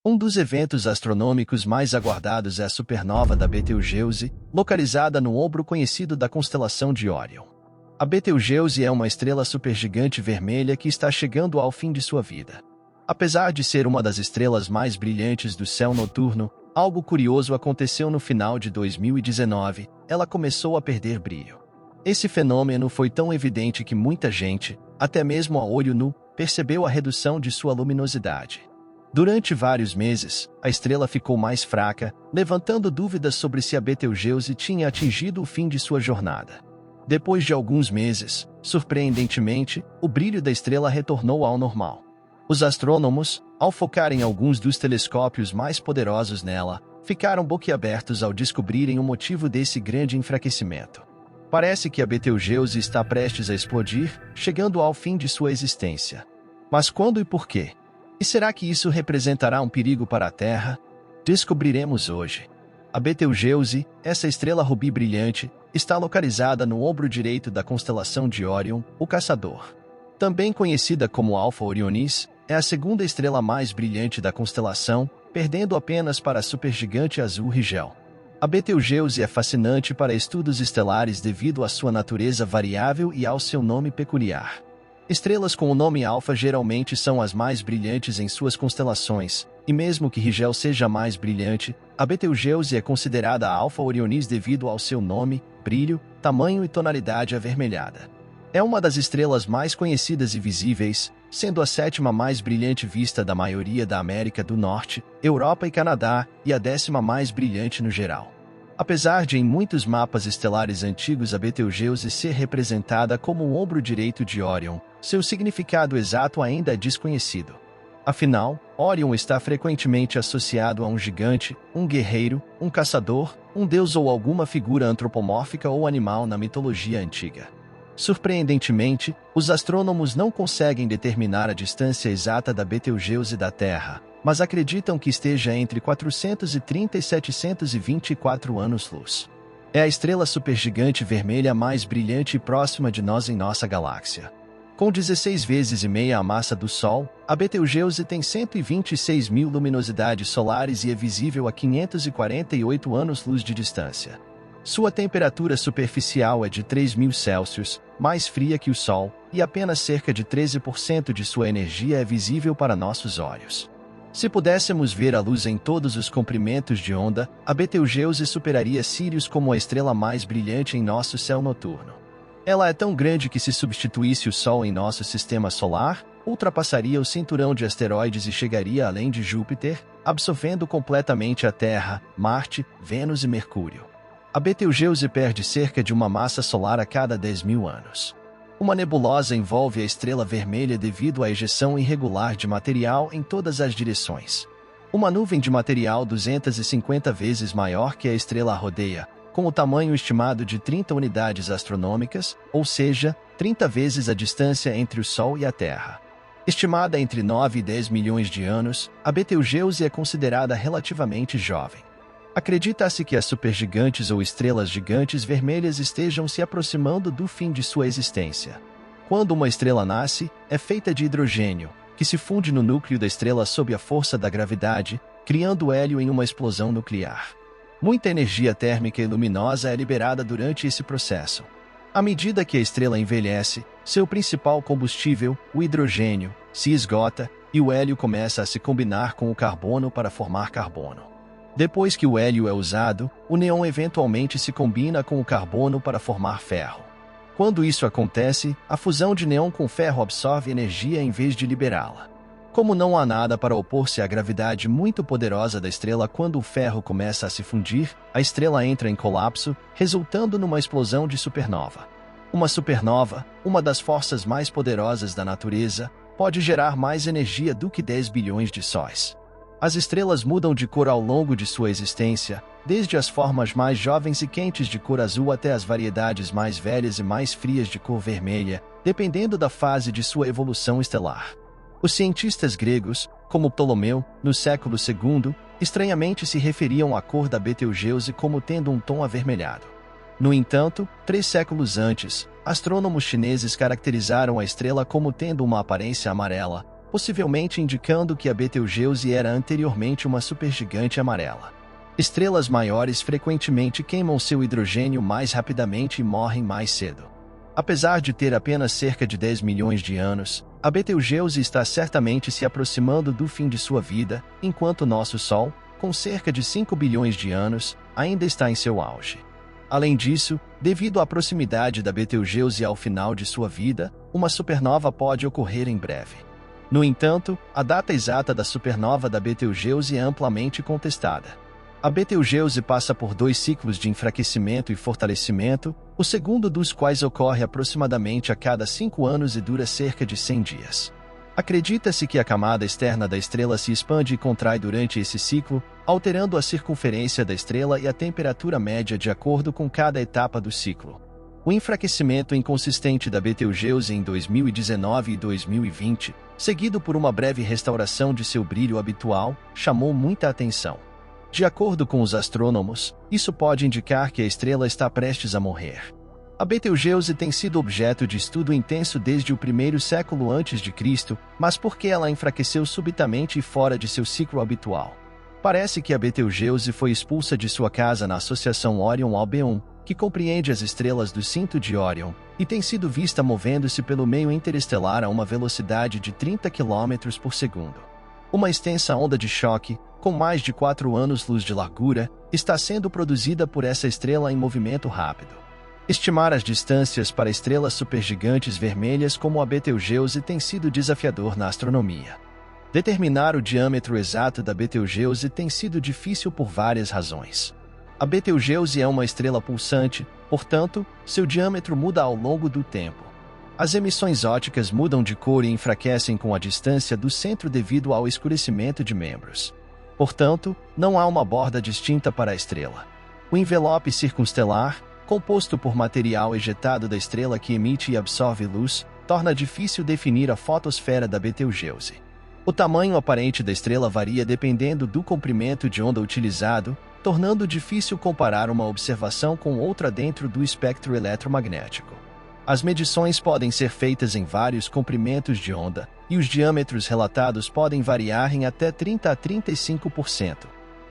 Um dos eventos astronômicos mais aguardados é a supernova da Betelgeuse, localizada no ombro conhecido da constelação de Órion. A Betelgeuse é uma estrela supergigante vermelha que está chegando ao fim de sua vida. Apesar de ser uma das estrelas mais brilhantes do céu noturno, algo curioso aconteceu no final de 2019, ela começou a perder brilho. Esse fenômeno foi tão evidente que muita gente, até mesmo a olho nu, percebeu a redução de sua luminosidade. Durante vários meses, a estrela ficou mais fraca, levantando dúvidas sobre se a Betelgeuse tinha atingido o fim de sua jornada. Depois de alguns meses, surpreendentemente, o brilho da estrela retornou ao normal. Os astrônomos, ao focarem alguns dos telescópios mais poderosos nela, ficaram boquiabertos ao descobrirem o motivo desse grande enfraquecimento. Parece que a Betelgeuse está prestes a explodir, chegando ao fim de sua existência. Mas quando e por quê? E será que isso representará um perigo para a Terra? Descobriremos hoje. A Betelgeuse, essa estrela rubi brilhante, está localizada no ombro direito da constelação de Órion, o Caçador. Também conhecida como Alfa Orionis, é a segunda estrela mais brilhante da constelação, perdendo apenas para a supergigante azul Rigel. A Betelgeuse é fascinante para estudos estelares devido à sua natureza variável e ao seu nome peculiar. Estrelas com o nome Alfa geralmente são as mais brilhantes em suas constelações, e mesmo que Rigel seja mais brilhante, a Betelgeuse é considerada a Alfa Orionis devido ao seu nome, brilho, tamanho e tonalidade avermelhada. É uma das estrelas mais conhecidas e visíveis, sendo a sétima mais brilhante vista da maioria da América do Norte, Europa e Canadá, e a 10ª mais brilhante no geral. Apesar de em muitos mapas estelares antigos a Betelgeuse ser representada como o ombro direito de Órion, seu significado exato ainda é desconhecido. Afinal, Órion está frequentemente associado a um gigante, um guerreiro, um caçador, um deus ou alguma figura antropomórfica ou animal na mitologia antiga. Surpreendentemente, os astrônomos não conseguem determinar a distância exata da Betelgeuse da Terra, mas acreditam que esteja entre 430 e 724 anos-luz. É a estrela supergigante vermelha mais brilhante e próxima de nós em nossa galáxia. Com 16 vezes e meia a massa do Sol, a Betelgeuse tem 126 mil luminosidades solares e é visível a 548 anos-luz de distância. Sua temperatura superficial é de 3.000 Celsius, mais fria que o Sol, e apenas cerca de 13% de sua energia é visível para nossos olhos. Se pudéssemos ver a luz em todos os comprimentos de onda, a Betelgeuse superaria Sirius como a estrela mais brilhante em nosso céu noturno. Ela é tão grande que, se substituísse o Sol em nosso sistema solar, ultrapassaria o cinturão de asteroides e chegaria além de Júpiter, absorvendo completamente a Terra, Marte, Vênus e Mercúrio. A Betelgeuse perde cerca de uma massa solar a cada 10.000 anos. Uma nebulosa envolve a estrela vermelha devido à ejeção irregular de material em todas as direções. Uma nuvem de material 250 vezes maior que a estrela a rodeia, com o tamanho estimado de 30 unidades astronômicas, ou seja, 30 vezes a distância entre o Sol e a Terra. Estimada entre 9 e 10 milhões de anos, a Betelgeuse é considerada relativamente jovem. Acredita-se que as supergigantes ou estrelas gigantes vermelhas estejam se aproximando do fim de sua existência. Quando uma estrela nasce, é feita de hidrogênio, que se funde no núcleo da estrela sob a força da gravidade, criando hélio em uma explosão nuclear. Muita energia térmica e luminosa é liberada durante esse processo. À medida que a estrela envelhece, seu principal combustível, o hidrogênio, se esgota e o hélio começa a se combinar com o carbono para formar carbono. Depois que o hélio é usado, o neon eventualmente se combina com o carbono para formar ferro. Quando isso acontece, a fusão de neon com ferro absorve energia em vez de liberá-la. Como não há nada para opor-se à gravidade muito poderosa da estrela quando o ferro começa a se fundir, a estrela entra em colapso, resultando numa explosão de supernova. Uma supernova, uma das forças mais poderosas da natureza, pode gerar mais energia do que 10 bilhões de sóis. As estrelas mudam de cor ao longo de sua existência, desde as formas mais jovens e quentes de cor azul até as variedades mais velhas e mais frias de cor vermelha, dependendo da fase de sua evolução estelar. Os cientistas gregos, como Ptolomeu, no século II, estranhamente se referiam à cor da Betelgeuse como tendo um tom avermelhado. No entanto, 3 séculos antes, astrônomos chineses caracterizaram a estrela como tendo uma aparência amarela, possivelmente indicando que a Betelgeuse era anteriormente uma supergigante amarela. Estrelas maiores frequentemente queimam seu hidrogênio mais rapidamente e morrem mais cedo. Apesar de ter apenas cerca de 10 milhões de anos, a Betelgeuse está certamente se aproximando do fim de sua vida, enquanto nosso Sol, com cerca de 5 bilhões de anos, ainda está em seu auge. Além disso, devido à proximidade da Betelgeuse ao final de sua vida, uma supernova pode ocorrer em breve. No entanto, a data exata da supernova da Betelgeuse é amplamente contestada. A Betelgeuse passa por 2 ciclos de enfraquecimento e fortalecimento, o segundo dos quais ocorre aproximadamente a cada 5 anos e dura cerca de 100 dias. Acredita-se que a camada externa da estrela se expande e contrai durante esse ciclo, alterando a circunferência da estrela e a temperatura média de acordo com cada etapa do ciclo. O enfraquecimento inconsistente da Betelgeuse em 2019 e 2020, seguido por uma breve restauração de seu brilho habitual, chamou muita atenção. De acordo com os astrônomos, isso pode indicar que a estrela está prestes a morrer. A Betelgeuse tem sido objeto de estudo intenso desde o primeiro século a.C., mas porque ela enfraqueceu subitamente e fora de seu ciclo habitual. Parece que a Betelgeuse foi expulsa de sua casa na associação Orion-Albeon, que compreende as estrelas do cinto de Orion, e tem sido vista movendo-se pelo meio interestelar a uma velocidade de 30 km por segundo. Uma extensa onda de choque, com mais de 4 anos-luz de largura, está sendo produzida por essa estrela em movimento rápido. Estimar as distâncias para estrelas supergigantes vermelhas como a Betelgeuse tem sido desafiador na astronomia. Determinar o diâmetro exato da Betelgeuse tem sido difícil por várias razões. A Betelgeuse é uma estrela pulsante, portanto, seu diâmetro muda ao longo do tempo. As emissões ópticas mudam de cor e enfraquecem com a distância do centro devido ao escurecimento de membros. Portanto, não há uma borda distinta para a estrela. O envelope circunstelar, composto por material ejetado da estrela que emite e absorve luz, torna difícil definir a fotosfera da Betelgeuse. O tamanho aparente da estrela varia dependendo do comprimento de onda utilizado, tornando difícil comparar uma observação com outra dentro do espectro eletromagnético. As medições podem ser feitas em vários comprimentos de onda, e os diâmetros relatados podem variar em até 30 a 35%.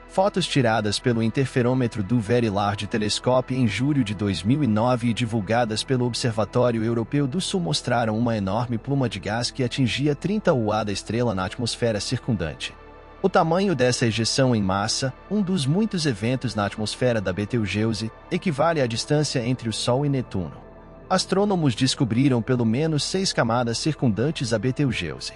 Fotos tiradas pelo interferômetro do Very Large Telescope em julho de 2009 e divulgadas pelo Observatório Europeu do Sul mostraram uma enorme pluma de gás que atingia 30 UA da estrela na atmosfera circundante. O tamanho dessa ejeção em massa, um dos muitos eventos na atmosfera da Betelgeuse, equivale à distância entre o Sol e Netuno. Astrônomos descobriram pelo menos 6 camadas circundantes a Betelgeuse.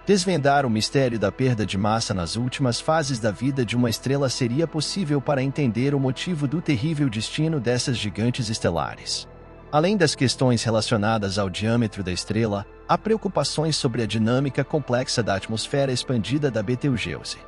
Desvendar o mistério da perda de massa nas últimas fases da vida de uma estrela seria possível para entender o motivo do terrível destino dessas gigantes estelares. Além das questões relacionadas ao diâmetro da estrela, há preocupações sobre a dinâmica complexa da atmosfera expandida da Betelgeuse.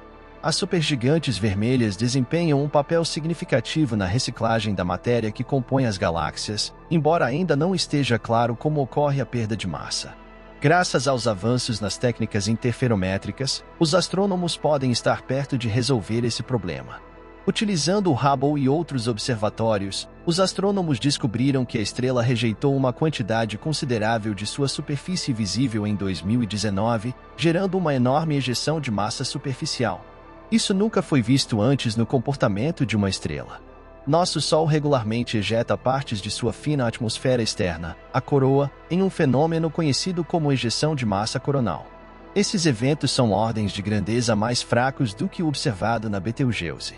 As supergigantes vermelhas desempenham um papel significativo na reciclagem da matéria que compõe as galáxias, embora ainda não esteja claro como ocorre a perda de massa. Graças aos avanços nas técnicas interferométricas, os astrônomos podem estar perto de resolver esse problema. Utilizando o Hubble e outros observatórios, os astrônomos descobriram que a estrela rejeitou uma quantidade considerável de sua superfície visível em 2019, gerando uma enorme ejeção de massa superficial. Isso nunca foi visto antes no comportamento de uma estrela. Nosso Sol regularmente ejeta partes de sua fina atmosfera externa, a coroa, em um fenômeno conhecido como ejeção de massa coronal. Esses eventos são ordens de grandeza mais fracos do que o observado na Betelgeuse.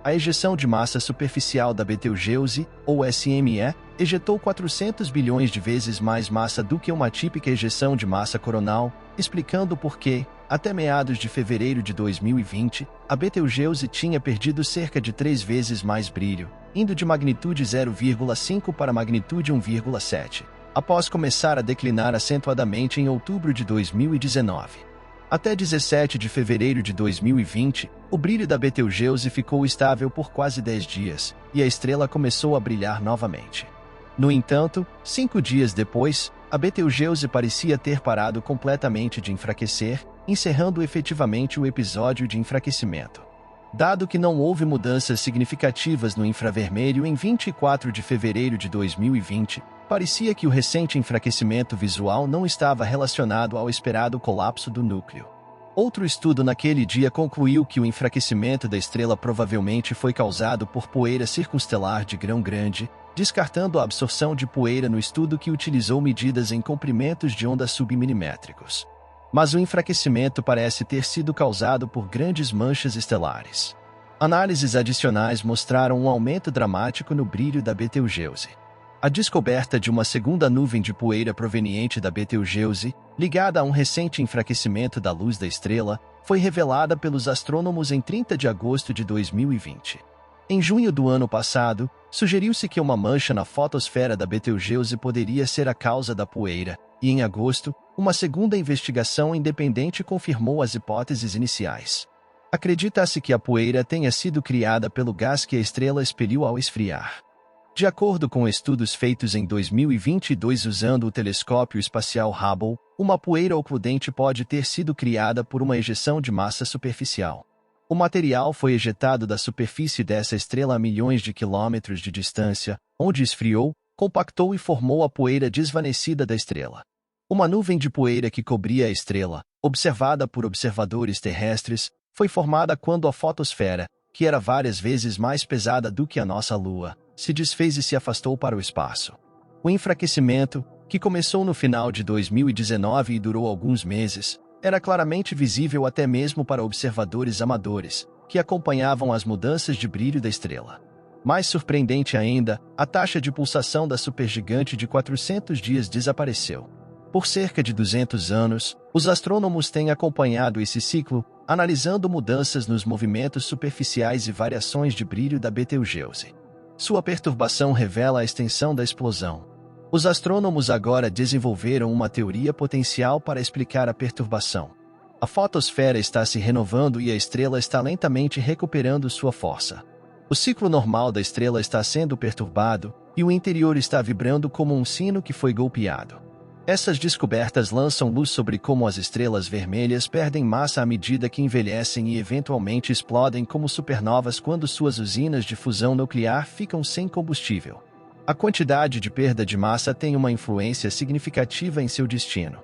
A ejeção de massa superficial da Betelgeuse, ou SME, ejetou 400 bilhões de vezes mais massa do que uma típica ejeção de massa coronal, explicando por que, até meados de fevereiro de 2020, a Betelgeuse tinha perdido cerca de 3 vezes mais brilho, indo de magnitude 0,5 para magnitude 1,7, após começar a declinar acentuadamente em outubro de 2019. Até 17 de fevereiro de 2020, o brilho da Betelgeuse ficou estável por quase 10 dias, e a estrela começou a brilhar novamente. No entanto, 5 dias depois, a Betelgeuse parecia ter parado completamente de enfraquecer, encerrando efetivamente o episódio de enfraquecimento. Dado que não houve mudanças significativas no infravermelho em 24 de fevereiro de 2020, parecia que o recente enfraquecimento visual não estava relacionado ao esperado colapso do núcleo. Outro estudo naquele dia concluiu que o enfraquecimento da estrela provavelmente foi causado por poeira circunstelar de grão grande, descartando a absorção de poeira no estudo que utilizou medidas em comprimentos de onda submilimétricos. Mas o enfraquecimento parece ter sido causado por grandes manchas estelares. Análises adicionais mostraram um aumento dramático no brilho da Betelgeuse. A descoberta de uma segunda nuvem de poeira proveniente da Betelgeuse, ligada a um recente enfraquecimento da luz da estrela, foi revelada pelos astrônomos em 30 de agosto de 2020. Em junho do ano passado, sugeriu-se que uma mancha na fotosfera da Betelgeuse poderia ser a causa da poeira, e em agosto, uma segunda investigação independente confirmou as hipóteses iniciais. Acredita-se que a poeira tenha sido criada pelo gás que a estrela expeliu ao esfriar. De acordo com estudos feitos em 2022 usando o telescópio espacial Hubble, uma poeira ocludente pode ter sido criada por uma ejeção de massa superficial. O material foi ejetado da superfície dessa estrela a milhões de quilômetros de distância, onde esfriou, compactou e formou a poeira desvanecida da estrela. Uma nuvem de poeira que cobria a estrela, observada por observadores terrestres, foi formada quando a fotosfera, que era várias vezes mais pesada do que a nossa Lua, se desfez e se afastou para o espaço. O enfraquecimento, que começou no final de 2019 e durou alguns meses, era claramente visível até mesmo para observadores amadores, que acompanhavam as mudanças de brilho da estrela. Mais surpreendente ainda, a taxa de pulsação da supergigante de 400 dias desapareceu. Por cerca de 200 anos, os astrônomos têm acompanhado esse ciclo, analisando mudanças nos movimentos superficiais e variações de brilho da Betelgeuse. Sua perturbação revela a extensão da explosão. Os astrônomos agora desenvolveram uma teoria potencial para explicar a perturbação. A fotosfera está se renovando e a estrela está lentamente recuperando sua força. O ciclo normal da estrela está sendo perturbado, e o interior está vibrando como um sino que foi golpeado. Essas descobertas lançam luz sobre como as estrelas vermelhas perdem massa à medida que envelhecem e eventualmente explodem como supernovas quando suas usinas de fusão nuclear ficam sem combustível. A quantidade de perda de massa tem uma influência significativa em seu destino.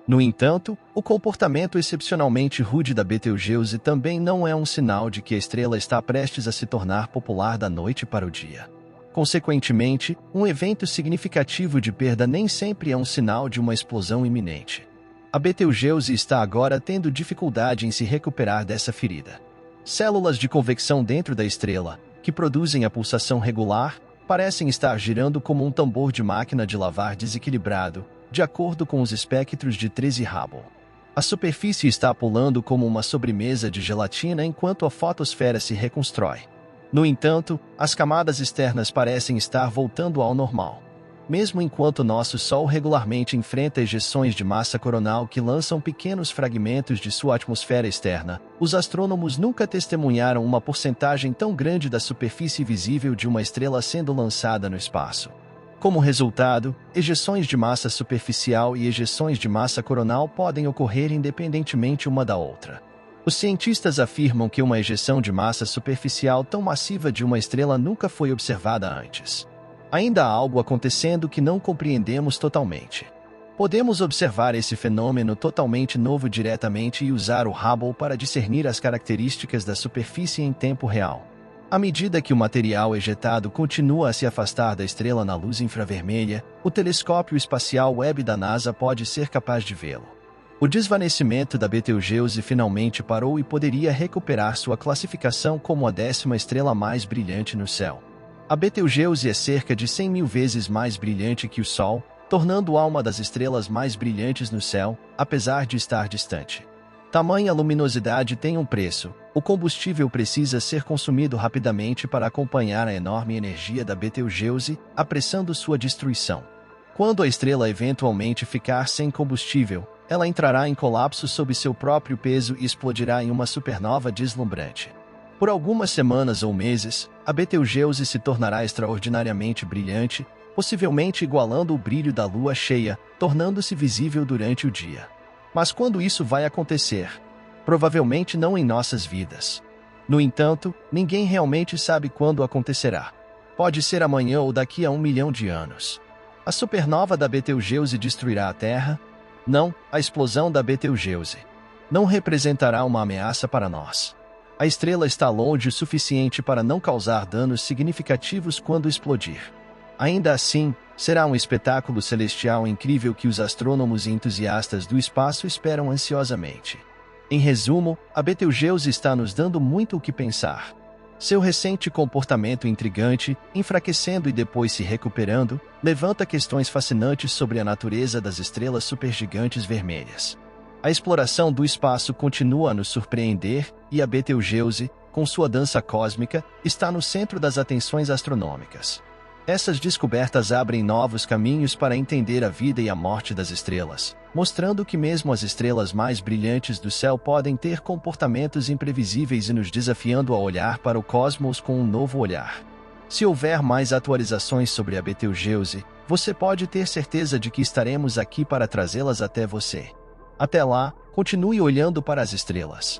No entanto, o comportamento excepcionalmente rude da Betelgeuse também não é um sinal de que a estrela está prestes a se tornar popular da noite para o dia. Consequentemente, um evento significativo de perda nem sempre é um sinal de uma explosão iminente. A Betelgeuse está agora tendo dificuldade em se recuperar dessa ferida. Células de convecção dentro da estrela, que produzem a pulsação regular, parecem estar girando como um tambor de máquina de lavar desequilibrado, de acordo com os espectros de 13 Hubble. A superfície está pulando como uma sobremesa de gelatina enquanto a fotosfera se reconstrói. No entanto, as camadas externas parecem estar voltando ao normal. Mesmo enquanto nosso Sol regularmente enfrenta ejeções de massa coronal que lançam pequenos fragmentos de sua atmosfera externa, os astrônomos nunca testemunharam uma porcentagem tão grande da superfície visível de uma estrela sendo lançada no espaço. Como resultado, ejeções de massa superficial e ejeções de massa coronal podem ocorrer independentemente uma da outra. Os cientistas afirmam que uma ejeção de massa superficial tão massiva de uma estrela nunca foi observada antes. Ainda há algo acontecendo que não compreendemos totalmente. Podemos observar esse fenômeno totalmente novo diretamente e usar o Hubble para discernir as características da superfície em tempo real. À medida que o material ejetado continua a se afastar da estrela na luz infravermelha, o telescópio espacial Webb da NASA pode ser capaz de vê-lo. O desvanecimento da Betelgeuse finalmente parou e poderia recuperar sua classificação como a 10ª estrela mais brilhante no céu. A Betelgeuse é cerca de 100.000 vezes mais brilhante que o Sol, tornando-a uma das estrelas mais brilhantes no céu, apesar de estar distante. Tamanha luminosidade tem um preço. O combustível precisa ser consumido rapidamente para acompanhar a enorme energia da Betelgeuse, apressando sua destruição. Quando a estrela eventualmente ficar sem combustível, ela entrará em colapso sob seu próprio peso e explodirá em uma supernova deslumbrante. Por algumas semanas ou meses, a Betelgeuse se tornará extraordinariamente brilhante, possivelmente igualando o brilho da lua cheia, tornando-se visível durante o dia. Mas quando isso vai acontecer? Provavelmente não em nossas vidas. No entanto, ninguém realmente sabe quando acontecerá. Pode ser amanhã ou daqui a 1 milhão de anos. A supernova da Betelgeuse destruirá a Terra? Não, a explosão da Betelgeuse não representará uma ameaça para nós. A estrela está longe o suficiente para não causar danos significativos quando explodir. Ainda assim, será um espetáculo celestial incrível que os astrônomos e entusiastas do espaço esperam ansiosamente. Em resumo, a Betelgeuse está nos dando muito o que pensar. Seu recente comportamento intrigante, enfraquecendo e depois se recuperando, levanta questões fascinantes sobre a natureza das estrelas supergigantes vermelhas. A exploração do espaço continua a nos surpreender, e a Betelgeuse, com sua dança cósmica, está no centro das atenções astronômicas. Essas descobertas abrem novos caminhos para entender a vida e a morte das estrelas, mostrando que mesmo as estrelas mais brilhantes do céu podem ter comportamentos imprevisíveis e nos desafiando a olhar para o cosmos com um novo olhar. Se houver mais atualizações sobre a Betelgeuse, você pode ter certeza de que estaremos aqui para trazê-las até você. Até lá, continue olhando para as estrelas.